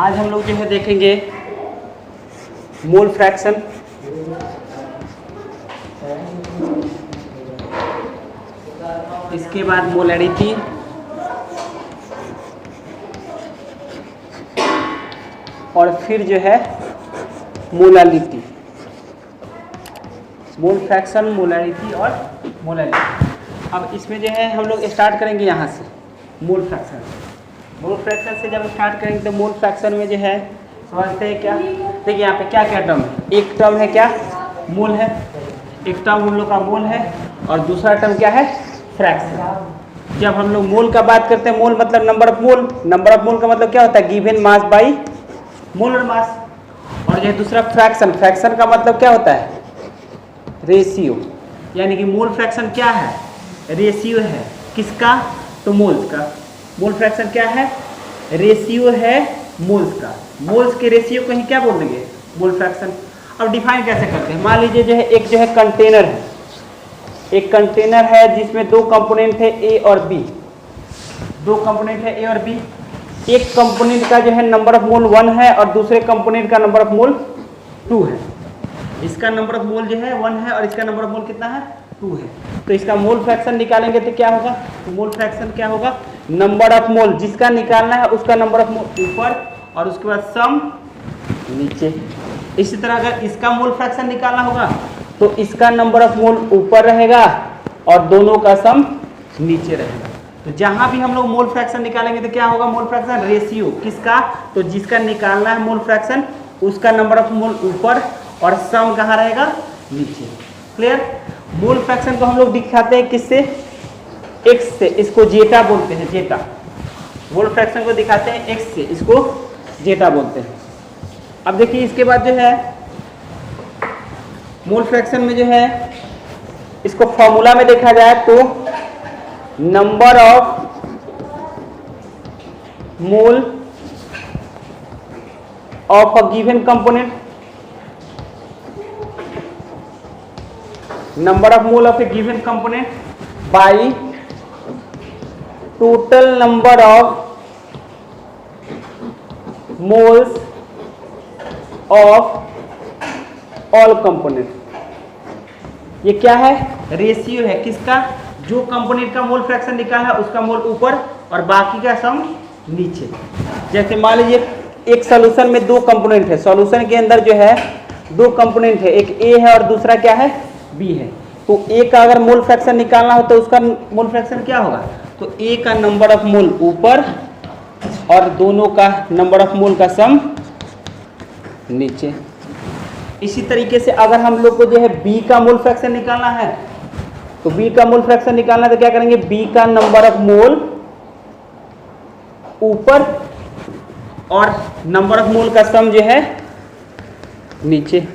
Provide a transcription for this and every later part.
आज हम लोग जो है देखेंगे मोल फ्रैक्शन, इसके बाद मोलैरिटी, और फिर जो है मोलालिटी। मोल फ्रैक्शन, मोलैरिटी और मोलालिटी। अब इसमें जो है हम लोग स्टार्ट करेंगे यहाँ से मोल फ्रैक्शन। मोल फ्रैक्शन से जब स्टार्ट करेंगे तो मोल फ्रैक्शन में जो है समझते हैं क्या। देखिए यहाँ पे क्या क्या टर्म है। एक टर्म है क्या, मोल है। एक टर्म हम लोग का मोल है और दूसरा टर्म क्या है, फ्रैक्शन। जब हम लोग मोल का बात करते हैं, मोल मतलब number of mole. Number of mole का मतलब क्या होता है, given mass by molar mass. और जो है दूसरा फ्रैक्शन, फ्रैक्शन का मतलब क्या होता है, रेशियो। यानी कि मोल फ्रैक्शन क्या है, रेशियो है। किसका, तो मोल्स का। मोल फ्रैक्शन क्या है, रेशियो है मोल्स का। मोल्स के रेशियो को ही क्या बोल देंगे, मोल फ्रैक्शन। अब डिफाइन कैसे करते हैं, मान लीजिए जो है एक जो है कंटेनर है। एक कंटेनर है जिसमें दो कंपोनेंट है ए और बी। दो कंपोनेंट है ए और बी। एक कंपोनेंट का जो है नंबर ऑफ मोल 1 है और दूसरे कंपोनेंट का नंबर ऑफ मोल 2 है। इसका नंबर ऑफ मोल जो है 1 है और इसका नंबर ऑफ मोल कितना है, 2 है। तो इसका मोल फ्रैक्शन निकालेंगे तो क्या होगा, तो मोल फ्रैक्शन क्या होगा, नंबर ऑफ मोल जिसका निकालना है उसका नंबर ऑफ मोल ऊपर और उसके बाद सम नीचे। इसी तरह अगर इसका मोल फ्रैक्शन निकालना होगा तो इसका नंबर ऑफ मोल ऊपर रहेगा और दोनों का सम नीचे रहेगा। तो जहां भी हम लोग मोल फ्रैक्शन निकालेंगे तो क्या होगा, मोल फ्रैक्शन रेशियो किसका, तो जिसका निकालना है मोल फ्रैक्शन उसका नंबर ऑफ मोल ऊपर और सम कहाँ रहेगा, नीचे। क्लियर। मोल फ्रैक्शन को हम लोग दिखाते हैं किससे, एक्स से। इसको जेटा बोलते हैं, जेटा। मोल फ्रैक्शन को दिखाते हैं एक्स से, इसको जेटा बोलते हैं। अब देखिए इसके बाद जो है मोल फ्रैक्शन में जो है इसको फॉर्मूला में देखा जाए तो number of mole of a given component, number of mole of a given component by total number of moles of all component। ये क्या है, रेशियो है किसका, जो कंपोनेंट का मोल फ्रैक्शन निकाला है उसका मोल ऊपर और बाकी का सम नीचे। जैसे मान लीजिए एक सॉल्यूशन में दो कंपोनेंट है। सॉल्यूशन के अंदर जो है दो कंपोनेंट है, एक ए है और दूसरा क्या है, बी है। तो ए का अगर मोल फ्रैक्शन निकालना हो तो उसका मोल फ्रैक्शन क्या होगा, तो ए का नंबर ऑफ मोल ऊपर और दोनों का नंबर ऑफ मोल का सम नीचे। इसी तरीके से अगर हम लोग को जो है बी का मोल फ्रैक्शन निकालना है तो बी का मोल फ्रैक्शन निकालना है तो क्या करेंगे, बी का नंबर ऑफ मोल ऊपर और नंबर ऑफ मोल का सम जो है नीचे।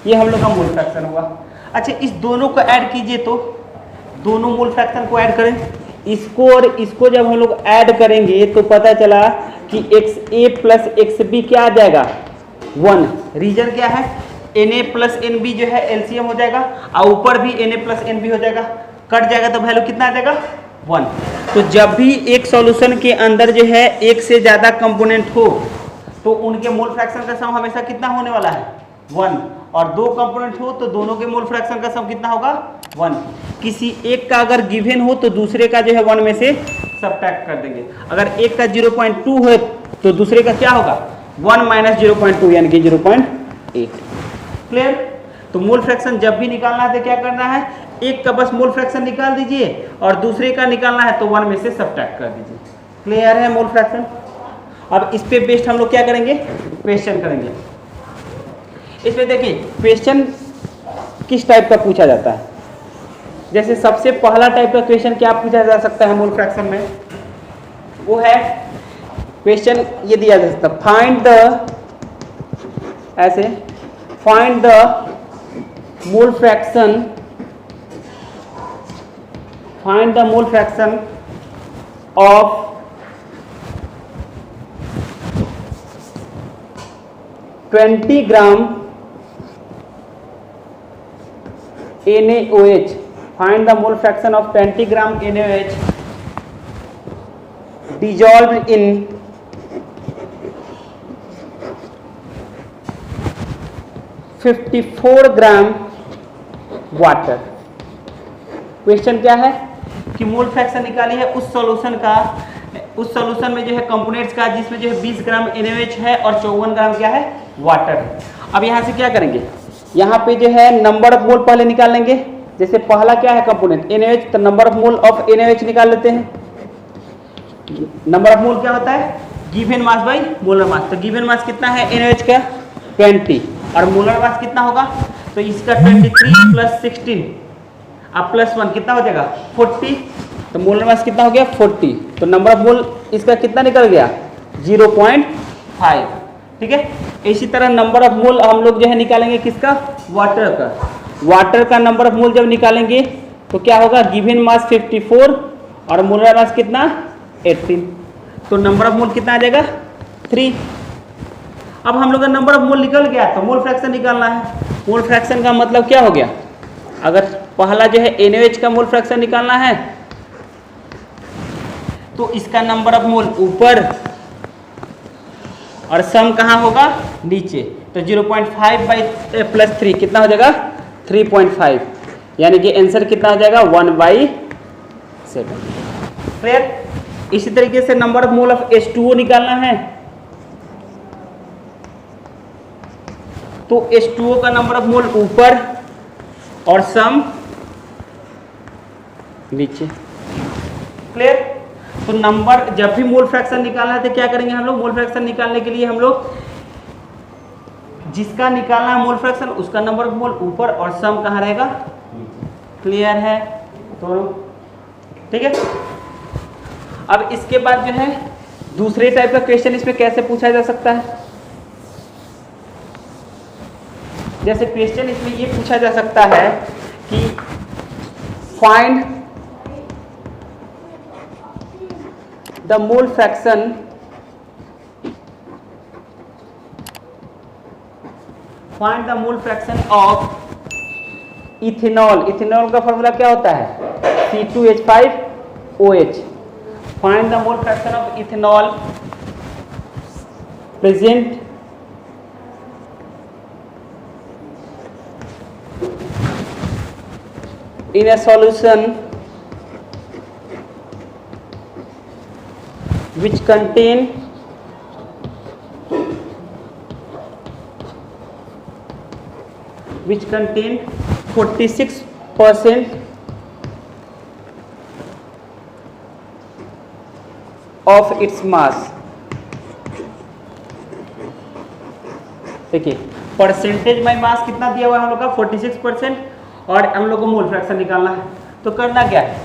ये हम लोग का मोल फ्रैक्शन हुआ। अच्छा, इस दोनों को ऐड कीजिए तो दोनों मोल फ्रैक्शन को ऐड करें। इसको और इसको जब हम लोग ऐड करेंगे तो पता चला कि x a plus x b क्या आ जाएगा, 1। रीजन क्या है, n a plus n b जो है एलसीएम हो जाएगा और ऊपर भी n a plus n b हो जाएगा, कट जाएगा तो वैल्यू कितना आ जाएगा, 1। तो जब भी एक सॉल्यूशन के अंदर जो है एक से ज़्यादा कंपोनेंट हो तो उनके मोल फ्रैक्शन का सम हमेशा कितना होने वाला है, 1। और दो कंपोनेंट हो तो दोनों के मोल फ्रैक्शन का सम कितना होगा, 1। किसी एक का अगर गिवन हो तो दूसरे का जो है 1 में से सबट्रैक्ट कर देंगे। अगर एक का 0.2 है तो दूसरे का क्या होगा, 1 माइनस 0.2 यानी कि 0.8। क्लियर। तो मोल फ्रैक्शन जब भी निकालना है तो क्या करना है, एक का बस मोल फ्रैक्शन निकाल दीजिए और दूसरे का निकालना है तो 1 में से सबट्रैक्ट कर दीजिए। क्लियर है मोल फ्रैक्शन। अब इस पे बेस्ड हम लोग क्या करेंगे, क्वेश्चन करेंगे। इसमें देखिए क्वेश्चन किस टाइप का पूछा जाता है। जैसे सबसे पहला टाइप का क्वेश्चन क्या पूछा जा सकता है मोल फ्रैक्शन में, वो है क्वेश्चन ये दिया जा सकता है, फाइंड द, ऐसे find the mole fraction, find the mole fraction of 20 gram NaOH, find the mole fraction of 20 gram NaOH dissolved in 54 gram water. Question क्या है कि मोल फ्रैक्शन निकाली है उस सॉल्यूशन का, उस सॉल्यूशन में जो है कंपोनेंट्स का, जिसमें जो है 20 ग्राम NaOH है और 54 ग्राम क्या है वाटर है। अब यहाँ से क्या करेंगे, यहाँ पे जो है नंबर ऑफ मोल पहले निकाल लेंगे। जैसे पहला क्या है कंपोनेंट NaOH, तो number of mole of NaOH निकाल लेते हैं। नंबर ऑफ मोल क्या होता है, given mass by molar mass. तो गिवन मास कितना है NaOH का 20 और मोलर मास कितना होगा, तो इसका 23 प्लस 16 अब प्लस 1 कितना हो जाएगा 40, तो मोलर मास कितना हो गया 40। तो नंबर ऑफ मोल इसका कितना निकल गया 0.5। ठीक है, इसी तरह नंबर ऑफ मोल हम लोग जो है निकालेंगे किसका, वाटर का। वाटर का नंबर ऑफ मोल जब निकालेंगे तो क्या होगा, गिवन मास 54 और मोलर मास कितना 18, तो नंबर ऑफ मोल कितना आ जाएगा 3। अब हम लोग का नंबर ऑफ मोल निकल गया तो मोल फ्रैक्शन निकालना है। मोल फ्रैक्शन का मतलब क्या हो गया, अगर पहला जो है NaOH का मोल फ्रैक्शन निकालना है तो इसका नंबर ऑफ मोल ऊपर और सम कहाँ होगा नीचे, तो 0.5 बाई प्लस 3 कितना हो जाएगा 3.5, यानी कि आंसर कितना हो जाएगा 1/7। क्लियर। इसी तरीके से number of mole of H2O निकालना है, तो H2O का नंबर ऑफ मोल ऊपर और सम नीचे। क्लियर। तो नंबर जब भी मोल फ्रैक्शन निकालना है तो क्या करेंगे हम लोग, मोल फ्रैक्शन निकालने के लिए हम लोग जिसका निकालना है मोल फ्रैक्शन उसका नंबर ऑफ मोल ऊपर और सम कहाँ रहेगा नीचे। क्लियर है तो ठीक है। अब इसके बाद जो है दूसरे टाइप का क्वेश्चन इसमें कैसे पूछा जा सकता है, जैसे क्वेश्चन इसमें ये पूछा जा सकता है कि find the mole fraction of ethanol. Ethanol का फॉर्मूला क्या होता है C2H5OH। Find the mole fraction of ethanol present in a solution which contain 46% of its mass। देखिए परसेंटेज में मास कितना दिया हुआ है हम लोग का 46%, और हम लोग को मोल फ्रैक्शन निकालना है। तो करना क्या है,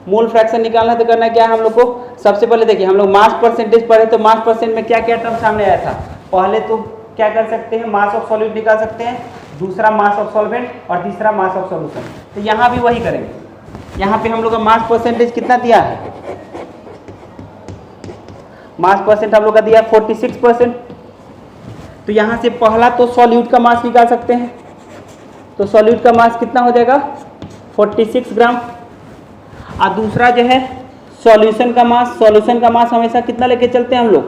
मोल फ्रैक्शन निकालना है तो करना क्या है हम लोग को, सबसे पहले देखिए हम लोग मास परसेंटेज पढ़े, तो मास परसेंट में क्या क्या टर्म सामने आया था। पहले तो क्या कर सकते हैं, मास ऑफ सॉल्यूट निकाल सकते हैं, दूसरा मास ऑफ सॉल्वेंट और तीसरा मास ऑफ सॉल्यूशन। तो यहाँ भी वही करेंगे। यहाँ पे हम लोग का मास परसेंटेज कितना दिया है, मास परसेंट हम लोग का दिया 46%। तो यहाँ से पहला तो सॉल्यूट का मास निकाल सकते हैं, तो सॉल्यूट का मास कितना हो जाएगा 46 ग्राम, और दूसरा जो है सॉल्यूशन का मास। सॉल्यूशन का मास हमेशा कितना लेके चलते हैं हम लोग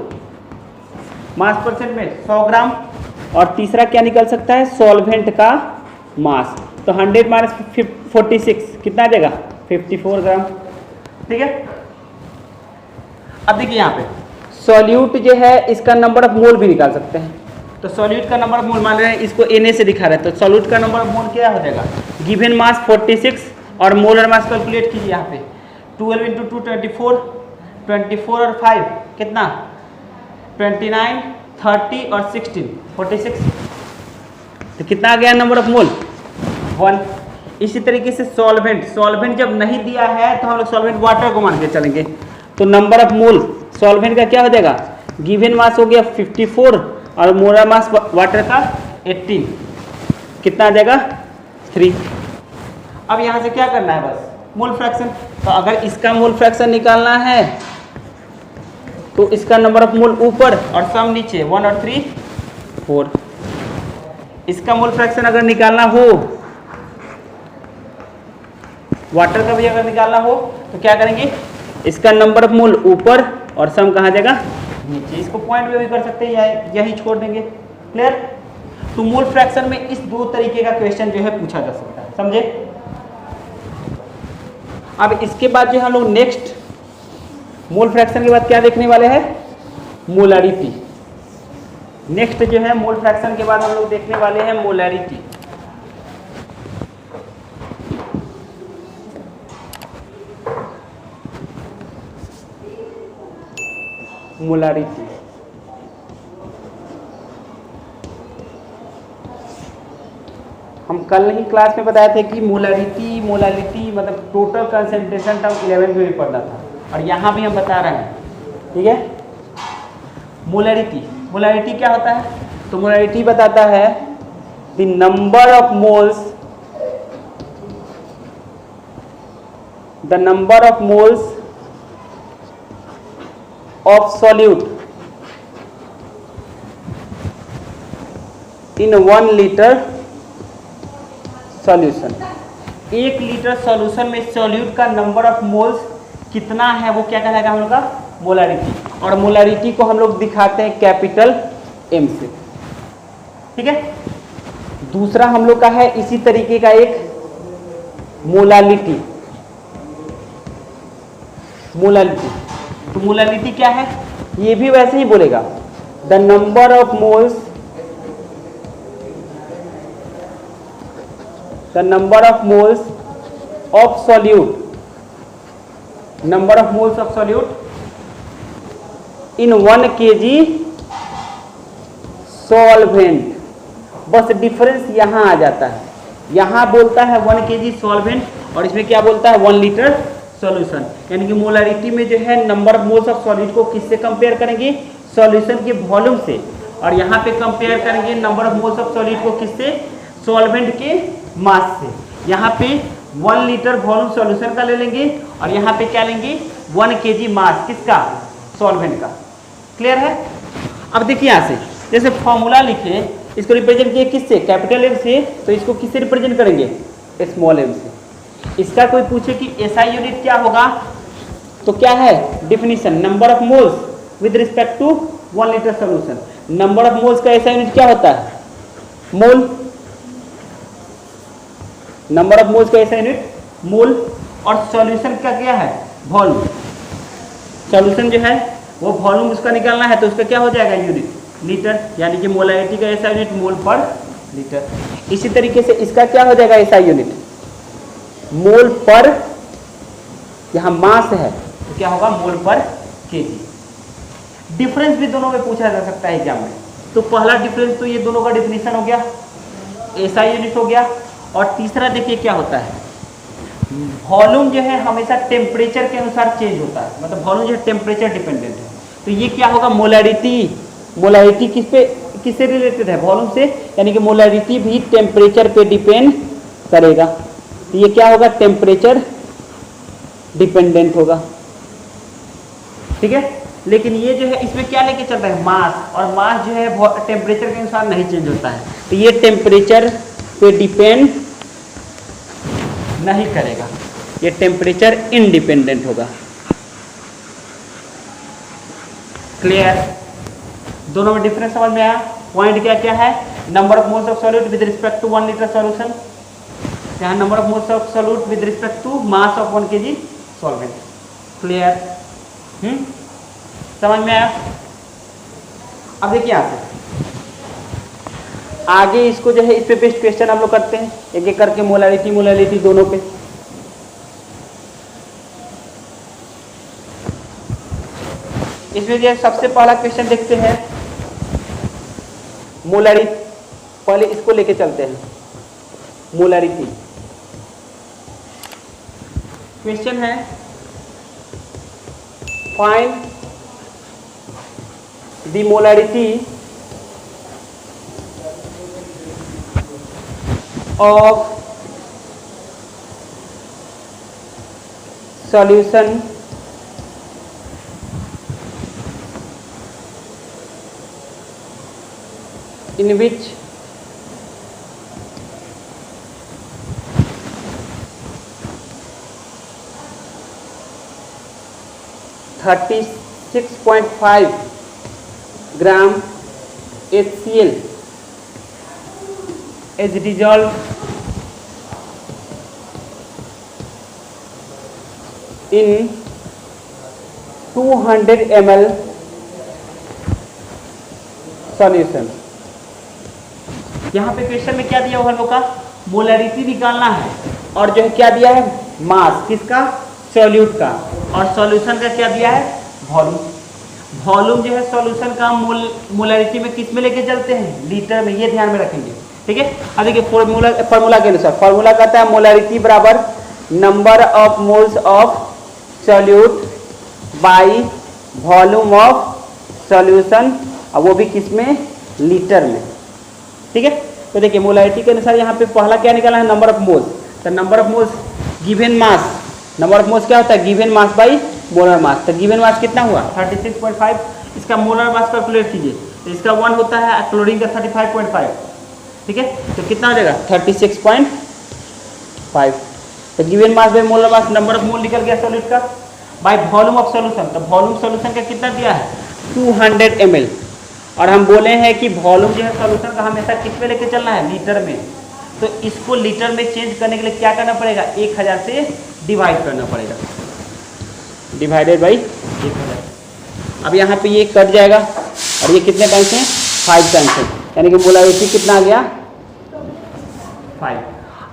मास परसेंट में 100 ग्राम, और तीसरा क्या निकल सकता है सॉल्वेंट का मास। तो 100 माइनस 46 कितना आ जाएगा 54 ग्राम। ठीक है। अब देखिए यहाँ पे सॉल्यूट जो है इसका नंबर ऑफ मोल भी निकाल सकते हैं। तो सॉल्यूट का नंबर ऑफ मोल मान रहे हैं, इसको Na से दिखा रहे हैं, तो सॉल्यूट का नंबर ऑफ मोल क्या हो जाएगा, गिवन मास 46 और मोलर मास कैलकुलेट कीजिए यहाँ पे 12 इंटू 2 24 और 5 कितना 29 30 और 16 46। तो कितना आ गया नंबर ऑफ मोल 1। इसी तरीके से सॉल्वेंट जब नहीं दिया है तो हम लोग सॉल्वेंट वाटर को मान के चलेंगे। तो नंबर ऑफ मोल सॉल्वेंट का क्या हो जाएगा, गिवन मास हो गया 54 और मोलर मास वाटर का 18, कितना आ जाएगा 3। अब यहाँ से क्या करना है बस मोल फ्रैक्शन। तो अगर इसका मोल फ्रैक्शन निकालना है तो इसका नंबर ऑफ मोल ऊपर और सम नीचे 1 और 3 4। इसका मोल फ्रैक्शन अगर निकालना हो, वाटर का भी अगर निकालना हो तो क्या करेंगे, इसका नंबर ऑफ मोल ऊपर और सम कहाँ जाएगा नीचे। इसको पॉइंट में भी कर सकते हैं या यही छोड़ देंगे। क्लियर। तो मोल फ्रैक्शन में इस दो तरीके का क्वेश्चन जो है पूछा जा सकता है, समझे। अब इसके बाद जो हम लोग नेक्स्ट मोल फ्रैक्शन के बाद क्या देखने वाले हैं, मोलैरिटी। नेक्स्ट जो है मोल फ्रैक्शन के बाद हम लोग देखने वाले हैं मोलैरिटी। मोलैरिटी हम कल ही क्लास में बताए थे कि मोलैरिटी मतलब टोटल कंसंट्रेशन टर्म 11th में भी पढ़ना था, और यहाँ भी हम बता रहे हैं, ठीक है। मोलैरिटी क्या होता है, तो मोलैरिटी बताता है the number of moles of solute in 1 litre solution. 1 litre solution में सॉल्यूट का नंबर ऑफ मोल्स कितना है वो क्या कहलाएगा हम लोग का, मोलैरिटी। और मोलैरिटी को हम लोग दिखाते हैं कैपिटल M से, ठीक है। दूसरा हम लोग का है इसी तरीके का एक मोलालिटी। तो मोलालिटी क्या है, ये भी वैसे ही बोलेगा the number of moles of solute in 1 kg solvent. बस डिफरेंस यहां आ जाता है, यहां बोलता है 1 kg सॉल्वेंट और इसमें क्या बोलता है 1 लीटर सॉल्यूशन। यानी कि मोलैरिटी में जो है number of moles of solute को किससे कंपेयर करेंगे, सॉल्यूशन के वॉल्यूम से, और यहाँ पे कंपेयर करेंगे number of moles of solute को किससे, सॉल्वेंट के मास से। यहाँ पे 1 लीटर वॉल्यूम सॉल्यूशन का ले लेंगे और यहाँ पे क्या लेंगे 1 kg मास किसका, सॉल्वेंट का। क्लियर है। अब देखिए यहाँ से जैसे फॉर्मूला लिखे, इसको रिप्रेजेंट किए किससे, कैपिटल M से, तो इसको किससे रिप्रेजेंट करेंगे, स्मॉल m से। इसका कोई पूछे कि SI यूनिट क्या होगा, तो क्या है definition, number of moles with respect to 1 litre solution. Number of moles का SI यूनिट क्या होता है, मोल। नंबर ऑफ मोल्स का SI यूनिट मोल, और सॉल्यूशन का क्या है, वॉल्यूम। सॉल्यूशन जो है वो वॉल्यूम उसका निकालना है, तो उसका क्या हो जाएगा यूनिट, लीटर। यानी कि मोलैरिटी का SI यूनिट मोल पर लीटर। इसी तरीके से इसका क्या हो जाएगा SI यूनिट, मोल पर, यहां मास है तो क्या होगा मोल पर केजी। डिफरेंस भी दोनों में पूछा जा सकता है एग्जाम में। तो पहला डिफरेंस तो ये दोनों का डिफिनीशन हो गया, SI यूनिट हो गया। और तीसरा देखिए क्या होता है, वॉल्यूम जो है हमेशा टेम्परेचर के अनुसार चेंज होता है, मतलब वॉल्यूम जो है टेम्परेचर डिपेंडेंट है। तो ये क्या होगा मोलैरिटी किससे रिलेटेड है, वॉल्यूम से, यानी कि मोलैरिटी भी टेम्परेचर पे डिपेंड करेगा। तो ये क्या होगा, टेम्परेचर डिपेंडेंट होगा, ठीक है। लेकिन ये जो है इसमें क्या लेके चल रहा है, मास, और मास जो है टेम्परेचर के अनुसार नहीं चेंज होता है, तो ये टेम्परेचर पे डिपेंड नहीं करेगा, ये टेम्परेचर इंडिपेंडेंट होगा। क्लियर, दोनों में डिफरेंस समझ में आया। पॉइंट क्या क्या है, number of moles of solute with respect to 1 litre solution, यहाँ number of moles of solute with respect to mass of 1 kg solvent. Clear, समझ में आया। अब देखिए यहाँ से आगे इसको जो है इस पे बेस्ट क्वेश्चन हम लोग करते हैं एक एक करके, मोलैरिटी दोनों पे। इसमें जो सबसे पहला क्वेश्चन देखते हैं मोलैरिटी, पहले इसको लेके चलते हैं मोलैरिटी। क्वेश्चन है find the molarity of solution in which 36.5 gram HCl is dissolved in 200 ml solution. यहाँ पे क्वेश्चन में क्या दिया हुआ हम लोग का, मोलरिटी निकालना है और जो है क्या दिया है, मास किसका, सॉल्यूट का, और सॉल्यूशन का क्या दिया है, वॉल्यूम। वॉल्यूम जो है सॉल्यूशन का मोलरिटी में किस में लेके चलते हैं, लीटर में, ये ध्यान में रखेंगे, ठीक है। अब देखिए फॉर्मूला के अनुसार, फॉर्मूला कहता है मोलरिटी बराबर number of moles of solute by volume of solution, और वो भी किस में, लीटर में, ठीक है। तो देखिए मोलरिटी के अनुसार यहाँ पे पहला क्या निकाला है, नंबर ऑफ मोल्स। तो number of moles given mass, number of moles क्या होता है, given mass by molar mass. तो गिवन मास कितना हुआ 36.5, इसका मोलर मास कैलकुलेट कीजिए, तो इसका 1 होता है, क्लोरीन का 35.5, ठीक है। तो कितना हो जाएगा 36.5। तो given mass by molar mass, number of mole निकल गया सॉल्यूट का, बाई वॉल्यूम ऑफ सॉल्यूशन। तो वॉल्यूम सॉल्यूशन का कितना दिया है 200 ml, और हम बोले हैं कि वॉल्यूम जो है सॉल्यूशन का हमेशा किस में लेके चलना है, लीटर में। तो इसको लीटर में चेंज करने के लिए क्या करना पड़ेगा, 1000 से डिवाइड करना पड़ेगा, डिवाइडेड बाई 1000। अब यहाँ पे ये कट जाएगा और ये कितने टाइम्स हैं, 5 टाइम्स है, यानी कि मोलरिटी कितना आ गया 5।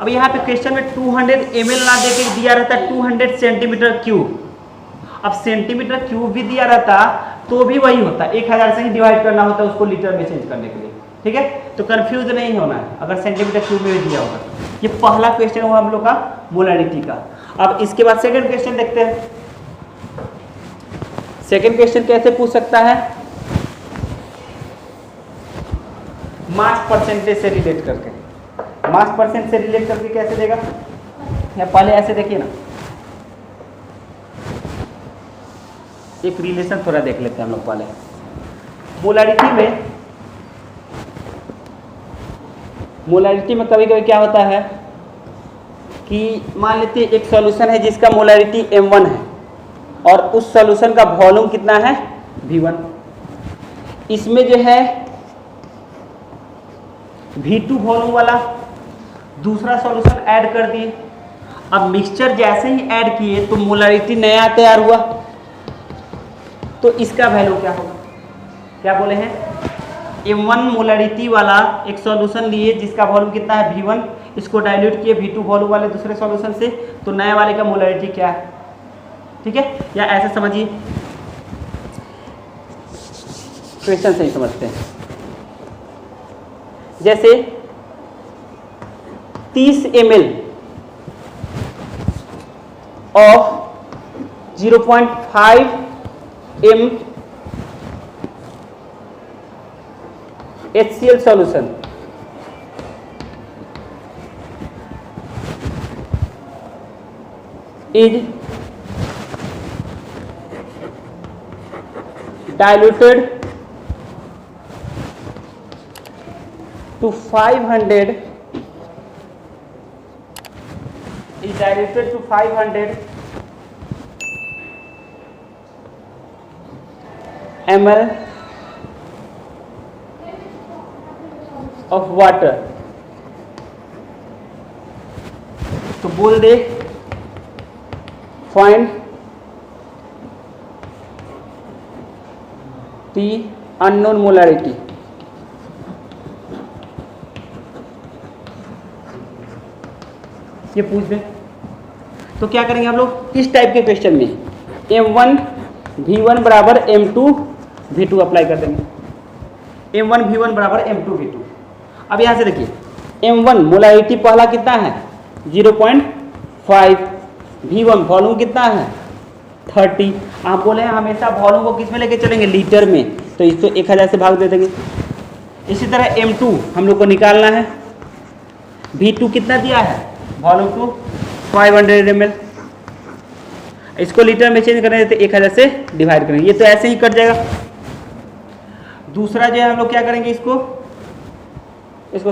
अब यहाँ पे क्वेश्चन में 200 ml ना दे के दिया रहता 200 सेंटीमीटर क्यूब। अब सेंटीमीटर क्यूब भी दिया रहता तो भी वही होता, 1000 से ही डिवाइड करना होता है उसको लीटर में चेंज करने के लिए, ठीक है। तो कंफ्यूज नहीं होना है अगर सेंटीमीटर क्यूब में भी दिया होगा। ये पहला क्वेश्चन हुआ हम लोग का मोलरिटी का। अब इसके बाद सेकंड क्वेश्चन देखते हैं। सेकंड क्वेश्चन कैसे पूछ सकता है, मास परसेंटेज से रिलेट करके। मास परसेंट से रिलेट करके कैसे देगा, या पहले ऐसे देखिए ना, एक रिलेशन थोड़ा देख लेते हैं हम लोग पहले। मोलरिटी में कभी कभी क्या होता है कि मान लेते हैं एक सॉल्यूशन है जिसका मोलरिटी m1 है और उस सॉल्यूशन का वॉल्यूम कितना है v1। इसमें जो है v2 वॉल्यूम वाला दूसरा सॉल्यूशन ऐड कर दिए। अब मिक्सचर जैसे ही ऐड किए तो मोलरिटी नया तैयार हुआ, तो इसका वैल्यू क्या होगा, क्या बोले हैं, m1 मोलरिटी वाला एक सॉल्यूशन लिए जिसका वॉल्यूम कितना है v1, इसको डाइल्यूट किए v2 वॉल्यूम वाले दूसरे सॉल्यूशन से, तो नए वाले का मोलरिटी क्या है, ठीक है। या ऐसे समझिए, क्वेश्चन से ही समझते हैं। जैसे 30 ml of 0.5 m HCl solution is diluted to 500 ml of water। तो बोल दे find the unknown molarity। ये पूछ दें तो क्या करेंगे हम लोग, इस टाइप के क्वेश्चन में m1 v1 बराबर m2 v2 अप्लाई कर देंगे, m1 v1 बराबर m2 v2। अब यहाँ से देखिए m1 मोलरिटी पहला कितना है 0.5, v1 वॉल्यूम कितना है 30। आप बोले हैं हमेशा वॉल्यूम को किस में लेके चलेंगे, लीटर में, तो इसको 1000 से भाग दे देंगे। इसी तरह m2 हम लोग को निकालना है, v2 कितना दिया है, वॉल्यूम टू 500 ml, इसको लीटर में चेंज करेंगे तो 1000 से डिवाइड करेंगे, ये तो ऐसे ही कट जाएगा। दूसरा जो है हम लोग क्या करेंगे, इसको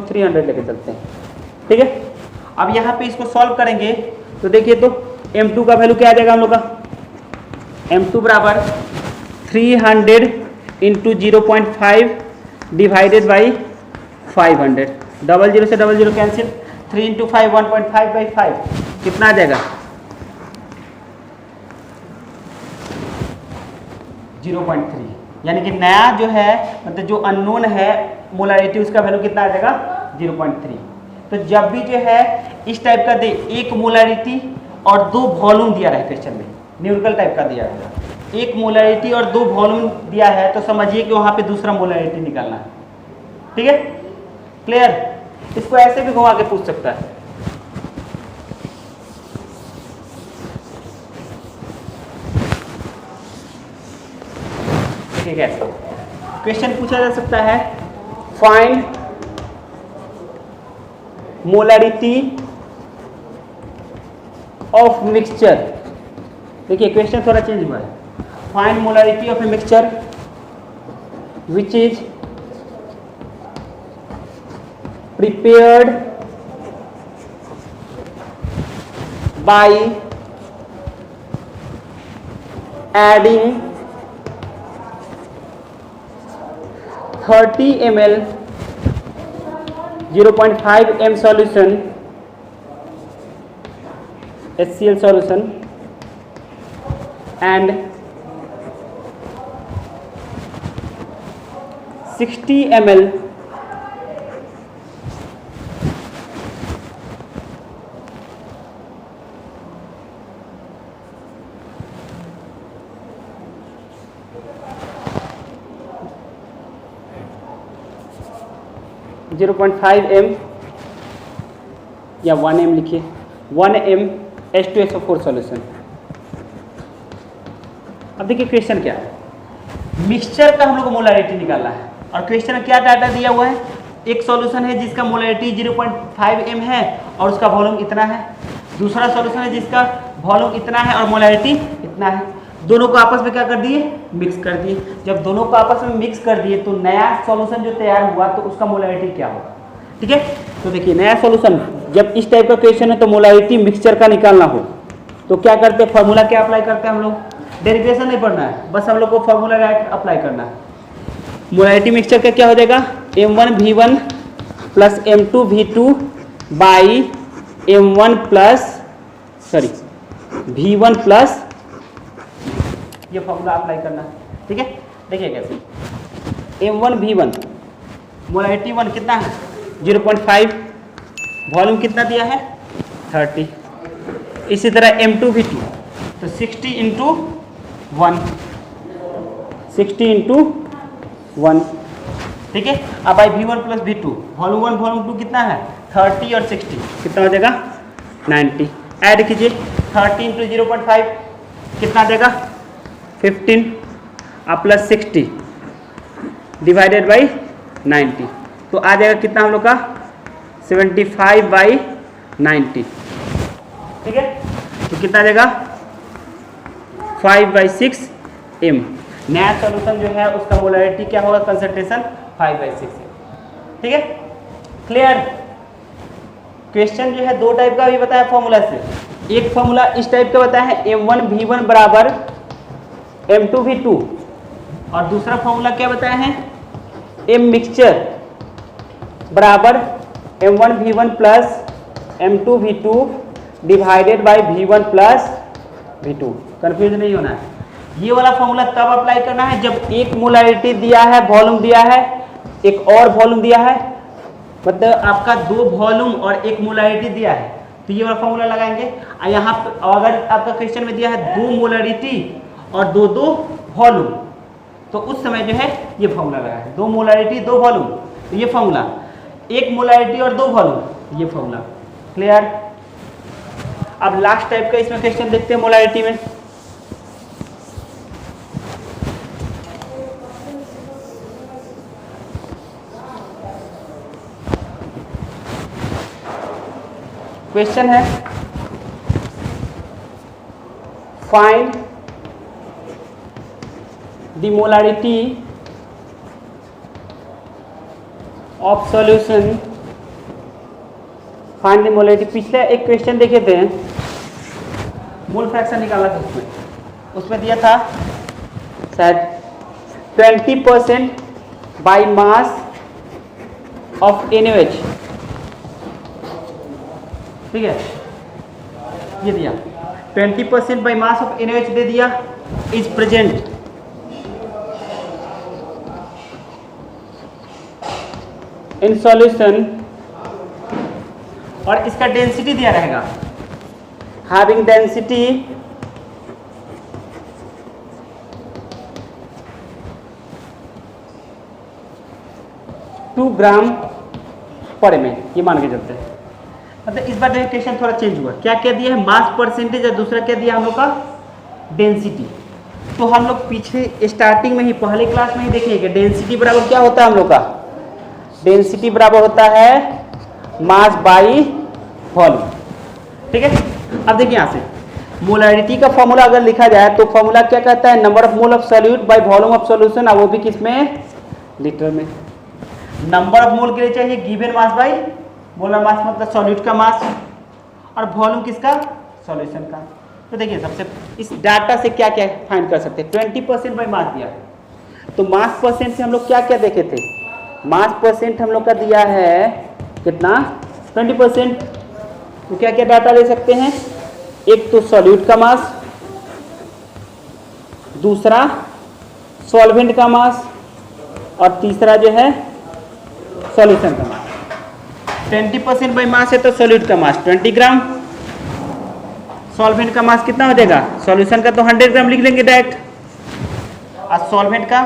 300 लेके चलते हैं, ठीक है। अब यहाँ पे इसको सॉल्व करेंगे तो देखिए तो m2 का वैल्यू क्या आ जाएगा हम लोग का, m2 बराबर 300 into 0.5 divided by 500, double zero से डबल जीरो कैंसिल, 3 इंटू 5 1.5/5 कितना आ जाएगा 0.3, यानी कि नया जो है मतलब जो अननोन है मोलारिटी उसका वैल्यू कितना आ जाएगा 0.3। तो जब भी जो है इस टाइप का दे, एक मोलारिटी और 2 वॉल्यूम दिया रहे क्वेश्चन में, न्यूमेरिकल टाइप का दिया है, एक मोलारिटी और 2 वॉल्यूम दिया है, तो समझिए कि वहाँ पे दूसरा मोलारिटी निकालना है। ठीक है, क्लियर। इसको ऐसे भी घुमा के पूछ सकता है। ठीक है, क्वेश्चन पूछा जा सकता है फाइंड मोलारिटी ऑफ मिक्सचर। देखिए क्वेश्चन थोड़ा चेंज हुआ है। Find molarity of a mixture which is prepared by adding 30 ml 0.5 m solution HCl solution and 60 ml 0.5 m या 1 m लिखिए, 1 m H2SO4 सॉल्यूशन। अब देखिए क्वेश्चन क्या है, मिक्सचर का हम लोग को मोलारिटी निकालना है और क्वेश्चन में क्या डाटा दिया हुआ है, एक सॉल्यूशन है जिसका मोलारिटी 0.5 m है और उसका वॉल्यूम इतना है, दूसरा सॉल्यूशन है जिसका वॉल्यूम इतना है और मोलारिटी इतना है। दोनों को आपस में क्या कर दिए, मिक्स कर दिए। जब दोनों को आपस में मिक्स कर दिए तो नया सॉल्यूशन जो तैयार हुआ तो उसका मोलारिटी क्या होगा। ठीक है, तो देखिए नया सॉल्यूशन जब इस टाइप का क्वेश्चन है तो मोलारिटी मिक्सचर का निकालना हो तो क्या करते हैं, फॉर्मूला क्या अप्लाई करते हैं हम लोग, डेरिवेशन नहीं पढ़ना है, बस हम लोग को फॉर्मूला अप्लाई करना है। मोलारिटी मिक्सचर का क्या हो जाएगा, m1v1 plus m2v2 by m1 plus v1 plus, ये फॉर्मूला अप्लाई करना है। ठीक है, देखिए कैसे, m1v1 मोलारिटी 1 कितना है 0.5, वॉल्यूम कितना दिया है 30, इसी तरह m2v2 तो 60 इंटू 1, 60 इंटू 1। ठीक है, अब आई v1 plus v2, volume 1 volume 2 कितना है 30 और 60 कितना हो जाएगा 90। ऐड कीजिए 30 इंटू 0.5 कितना देगा 15 और प्लस 60 डिवाइडेड बाई 90 तो आ जाएगा कितना हम लोग का 75/90। ठीक है, तो कितना आ जाएगा 5/6 m। नया सॉल्यूशन जो है उसका मोलारिटी क्या होगा, कंसंट्रेशन 5/6 m। ठीक है, क्लियर। क्वेश्चन जो है दो टाइप का भी बताया फॉर्मूला से, एक फॉर्मूला इस टाइप का बताया है m1v1 बराबर m2v2 और दूसरा फॉर्मूला क्या बताया है m मिक्सचर बराबर m1v1 plus m2v2 divided by v1 plus v2। Confuse नहीं होना है, ये वाला फॉर्मूला तब अप्लाई करना है जब एक मोलारिटी दिया है, वॉल्यूम दिया है, एक और वॉल्यूम दिया है, मतलब आपका 2 वॉल्यूम और एक मोलारिटी दिया है तो ये वाला फॉर्मूला लगाएंगे। और यहाँ अगर आपका क्वेश्चन में दिया है 2 मोलारिटी और 2 वॉल्यूम तो उस समय जो है ये फॉर्मूला लगाएंगे, 2 मोलारिटी 2 वॉल्यूम तो ये फॉर्मूला, 1 मोलारिटी और 2 वॉल्यूम ये फॉर्मूला। क्लियर। अब लास्ट टाइप का इसमें क्वेश्चन देखते हैं मोलारिटी में। क्वेश्चन है find the molarity of solution, find the molarity. पिछले एक क्वेश्चन देखे थे, मोल फ्रैक्शन निकाला था, उसमें दिया था शायद 20% बाय मास ऑफ NaOH ठीक है, ये दिया 20% बाई मास ऑफ NaOH दे दिया इज प्रेजेंट इन सॉल्यूशन, और इसका डेंसिटी दिया रहेगा हैविंग डेंसिटी 2 ग्राम पर ml, ये मान के चलते हैं। मतलब इस बार देखिए क्वेश्चन थोड़ा चेंज हुआ, क्या क्या दिया है, मास परसेंटेज, और दूसरा क्या दिया हम लोग का डेंसिटी। तो हम लोग पीछे स्टार्टिंग में ही पहले क्लास में ही देखेंगे डेंसिटी बराबर क्या होता है हम लोग का, डेंसिटी बराबर होता है मास बाई वॉल्यूम। ठीक है, अब देखिए यहाँ से मोलैरिटी का फॉर्मूला अगर लिखा जाए तो फॉर्मूला क्या कहता है, number of mole of solute by volume of solution, और वो भी किसमें, लीटर में। नंबर ऑफ मोल के लिए चाहिए given mass by molar mass, मतलब सॉल्यूट का मास, और वॉल्यूम किसका, सॉल्यूशन का। तो देखिए सबसे इस डाटा से क्या क्या फाइंड कर सकते हैं, 20% बाई मास दिया, तो मास परसेंट से हम लोग क्या क्या देखे थे, मास परसेंट हम लोग का दिया है कितना 20%। तो क्या क्या डाटा ले सकते हैं, एक तो सॉल्यूट का मास, दूसरा सॉल्वेंट का मास, और तीसरा जो है सॉल्यूशन का मास। 20% बाई मास है तो सॉल्यूट का मास 20 ग्राम, सॉल्वेंट का मास कितना हो जाएगा, सॉल्यूशन का तो 100 ग्राम लिख लेंगे डायरेक्ट, और सॉल्वेंट का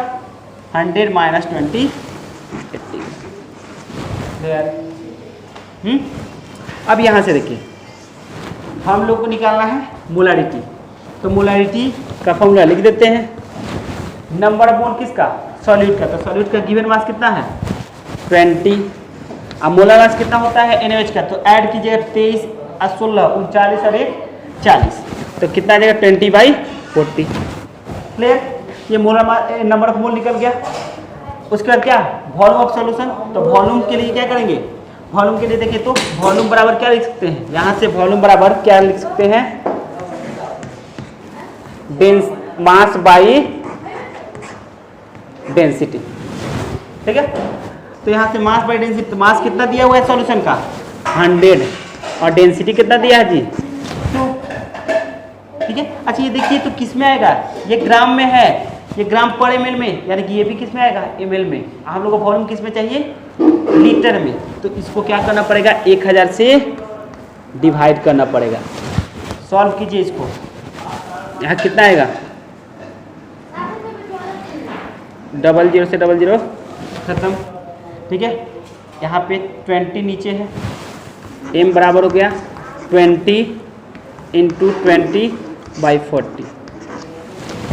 100 माइनस 20 80। अब यहाँ से देखिए हम लोग को निकालना है मोलैरिटी, तो मोलैरिटी का फॉर्मूला लिख देते हैं। नंबर ऑफ मोल किसका, सॉल्यूट का, तो सॉल्यूट का गिवन मास कितना है 20, अब मोलर मास कितना होता है NaOH का, तो ऐड कीजिएगा 23 और 16 39 और 1 40, तो कितना आ जाएगा 20/40। क्लियर, ये molar mass number of mole निकल गया। उसके बाद क्या, वॉल्यूम ऑफ सॉल्यूशन, तो वॉल्यूम के लिए क्या करेंगे, वॉल्यूम के लिए देखिए तो वॉल्यूम बराबर क्या लिख सकते हैं, यहाँ से वॉल्यूम बराबर क्या लिख सकते हैं, मास बाई डेंसिटी। ठीक है, तो यहाँ से मास बाई डेंसिटी, तो मास कितना दिया हुआ है सॉल्यूशन का 100, और डेंसिटी कितना दिया है जी 2। ठीक है, अच्छा ये देखिए तो किस में आएगा, ये ग्राम में है, ये ग्राम पर ml में, यानी कि ये भी किस में आएगा ml में। हम लोग को वॉल्यूम किस में चाहिए, लीटर में, तो इसको क्या करना पड़ेगा 1000 से डिवाइड करना पड़ेगा। सॉल्व कीजिए इसको, यहाँ कितना आएगा 00 से 00 खत्म। ठीक है, यहाँ पे 20 नीचे है, m बराबर हो गया 20 × 20/40।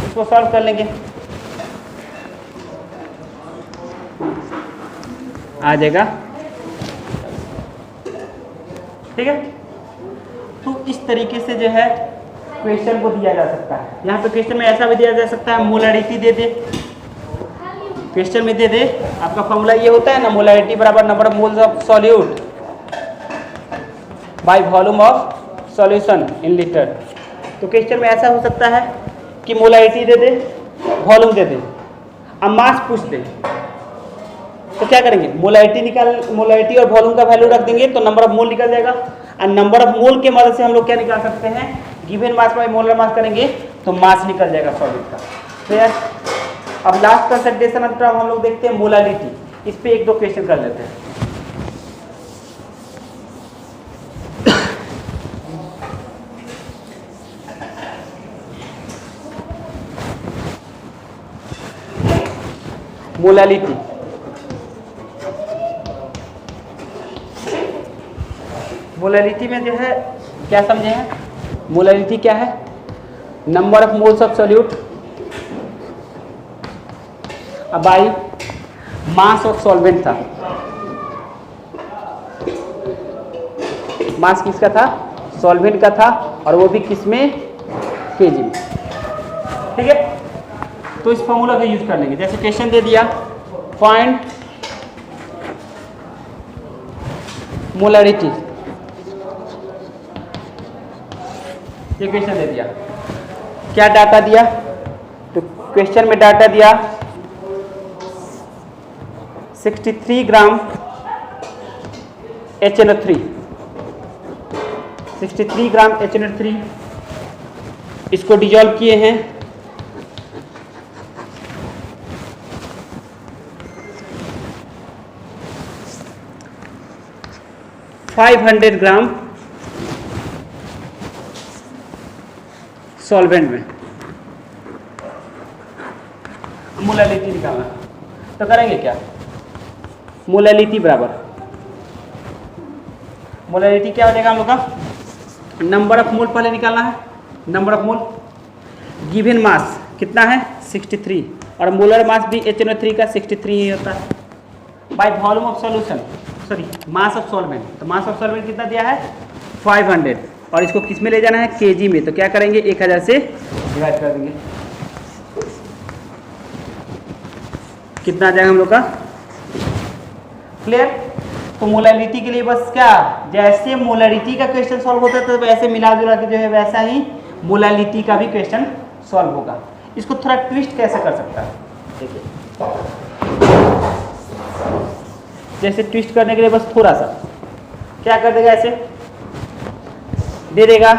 इसको सॉल्व कर लेंगे, आ जाएगा। ठीक है, तो इस तरीके से जो है क्वेश्चन को दिया जा सकता है। यहाँ पे क्वेश्चन में ऐसा भी दिया जा सकता है, मोलैरिटी दे दे, क्वेश्चन में दे दे, आपका फॉर्मूला ये होता है ना, मोलैरिटी बराबर number of moles of solute by volume of solution in litre. तो क्वेश्चन में ऐसा हो सकता है कि मोलैरिटी दे दे, वॉल्यूम दे दे, अब मास पूछ दे, तो क्या करेंगे, मोलैरिटी और वॉल्यूम का वैल्यू रख देंगे तो नंबर ऑफ मोल निकल जाएगा, और नंबर ऑफ मोल के मदद से हम लोग क्या निकाल सकते हैं, given mass by molar mass करेंगे तो मास निकल जाएगा सॉल्यूट का। क्लियर, अब लास्ट कंसंट्रेशन टर्म हम लोग देखते हैं मोलैरिटी, इस पे एक दो क्वेश्चन कर लेते हैं। मोलैरिटी, मोलैरिटी में जो है क्या समझे हैं, मोलैरिटी क्या है, number of moles of solute by mass of solvent था, मास किसका था, सॉल्वेंट का था, और वो भी किसमें, केजी में। ठीक है, तो इस फॉर्मूला का यूज कर लेंगे। जैसे क्वेश्चन दे दिया फाइंड मोलैरिटी, ये क्वेश्चन दे दिया, क्या डाटा दिया, तो क्वेश्चन में डाटा दिया 63 ग्राम HNO3 63 ग्राम HNO3 इसको डिजॉल्व किए हैं 500 ग्राम सॉल्वेंट में। मोलैलिटी निकालना तो करेंगे क्या, मोलैलिटी बराबर मोलैलिटी क्या हो जाएगा हम लोग का, नंबर ऑफ मोल पहले निकालना है, number of mole given mass कितना है 63 और मोलर मास भी HNO3 का 63 ही होता है by volume of solution sorry mass of solvent. तो मास ऑफ सॉल्वेंट कितना दिया है 500 और इसको किस में ले जाना है केजी में, तो क्या करेंगे 1000 से डिवाइड कर देंगे, कितना आ जाएगा हम लोग का क्लियर। तो मोलैलिटी के लिए बस क्या, जैसे मोलैलिटी का क्वेश्चन सॉल्व होता है तो वैसे मिला जुला के जो है वैसा ही मोलैलिटी का भी क्वेश्चन सॉल्व होगा। इसको थोड़ा ट्विस्ट कैसे कर सकता है देखिए, जैसे ट्विस्ट करने के लिए बस थोड़ा सा क्या कर देगा, ऐसे दे देगा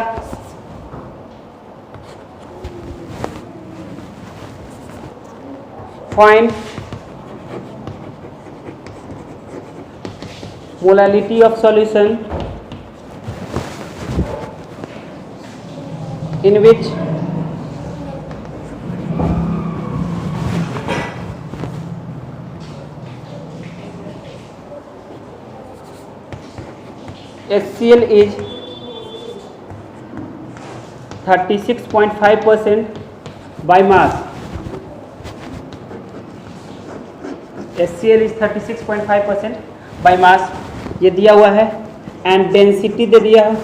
find molality of solution in which HCl is 36.5% by mass, HCl is 36.5% by mass ये दिया हुआ है एंड डेंसिटी दे दिया है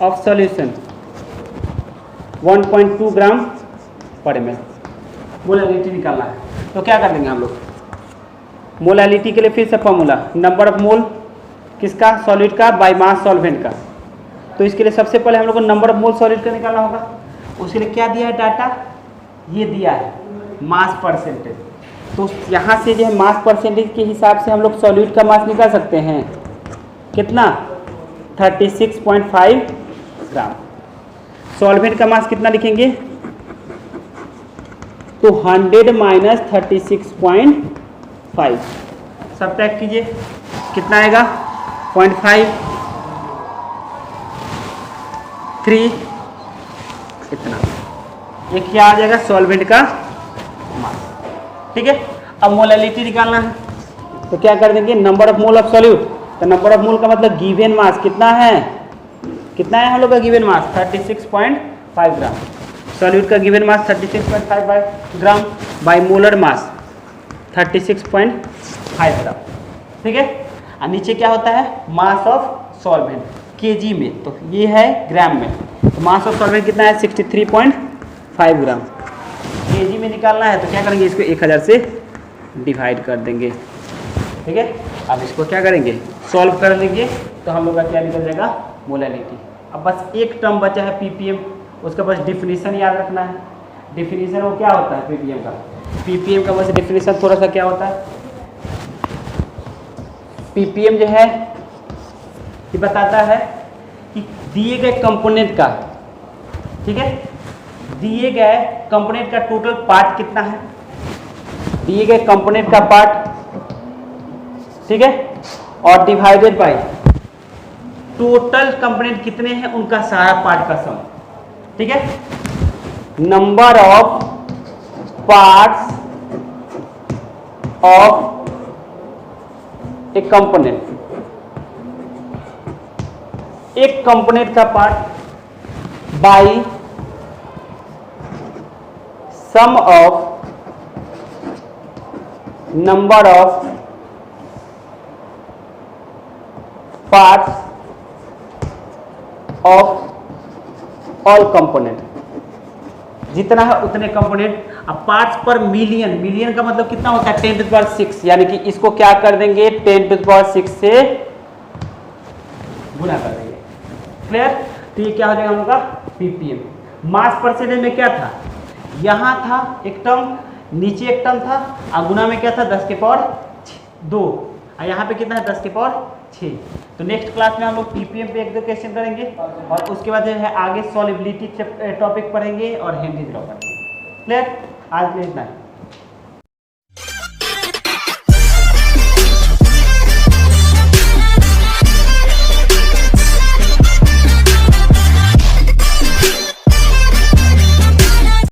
ऑफ सॉल्यूशन 1.2 ग्राम पर ml। मोलैलिटी निकालना है तो क्या कर देंगे हम लोग, मोलैलिटी के लिए फिर से फॉर्मूला नंबर ऑफ मोल किसका सॉलिड का बाय मास सॉल्वेंट का। तो इसके लिए सबसे पहले हम लोग को नंबर ऑफ मोल सॉलिड का निकालना होगा, उसके लिए क्या दिया है डाटा, ये दिया है मास परसेंटेज। तो यहाँ से जो है मास परसेंटेज के हिसाब से हम लोग सॉलिड का मास निकाल सकते हैं कितना 36.5 ग्राम। सॉल्वेंट का मास कितना लिखेंगे तो 100 माइनस 36.5 सब्ट्रैक्ट कीजिए कितना आएगा 0.5 3 इतना, ये क्या आ जाएगा सॉल्वेंट का मास। ठीक है, अब मोलैलिटी निकालना है तो क्या कर देंगे number of mole of solute. तो नंबर ऑफ मोल का मतलब गिवन मास कितना है हम लोग का गिवन मास 36.5 ग्राम, सॉल्यूट का given mass 36.5 gram by molar mass 36.5 ग्राम। ठीक है, और नीचे क्या होता है मास ऑफ सॉल्वेंट केजी में, तो ये है ग्राम में। तो मास ऑफ सॉल्वेंट कितना है 63.5 ग्राम, केजी में निकालना है तो क्या करेंगे इसको 1000 से डिवाइड कर देंगे। ठीक है, अब इसको क्या करेंगे सॉल्व कर लेंगे तो हम लोग का क्या निकल जाएगा मोलैलिटी। अब बस एक टर्म बचा है पीपीएम, उसका बस डिफिनीशन याद रखना है। डिफिनीशन वो क्या होता है पीपीएम का बस डिफिनीशन थोड़ा सा क्या होता है, पीपीएम जो है ये बताता है कि दिए गए कंपोनेंट का, ठीक है, दिए गए कंपोनेंट का टोटल पार्ट कितना है, दिए गए कंपोनेंट का पार्ट, ठीक है, और डिवाइडेड बाय टोटल कंपोनेंट कितने हैं उनका सारा पार्ट का सम। ठीक है, number of parts of a component, एक कंपोनेंट का part by sum of number of parts of all component, जितना है उतने कंपोनेंट। अब पार्ट्स पर मिलियन, मिलियन का मतलब कितना होता है 10⁶, यानी कि इसको क्या कर देंगे 10⁶ से गुना कर देंगे। क्लियर, तो ये क्या हो जाएगा हम लोग का पीपीएम। मास परसेंटेज में क्या था, यहां था एक टर्म, नीचे एक टर्म था, और गुना में क्या था 10⁻², और यहाँ पे कितना है 10 की पावर 6। तो नेक्स्ट क्लास में हम लोग पीपीएम पे 1-2 क्वेश्चन करेंगे और उसके बाद जो है आगे सॉल्युबिलिटी टॉपिक पढ़ेंगे और हेनरी लॉ पढ़ेंगे। क्लियर? आज के लिए इतना है।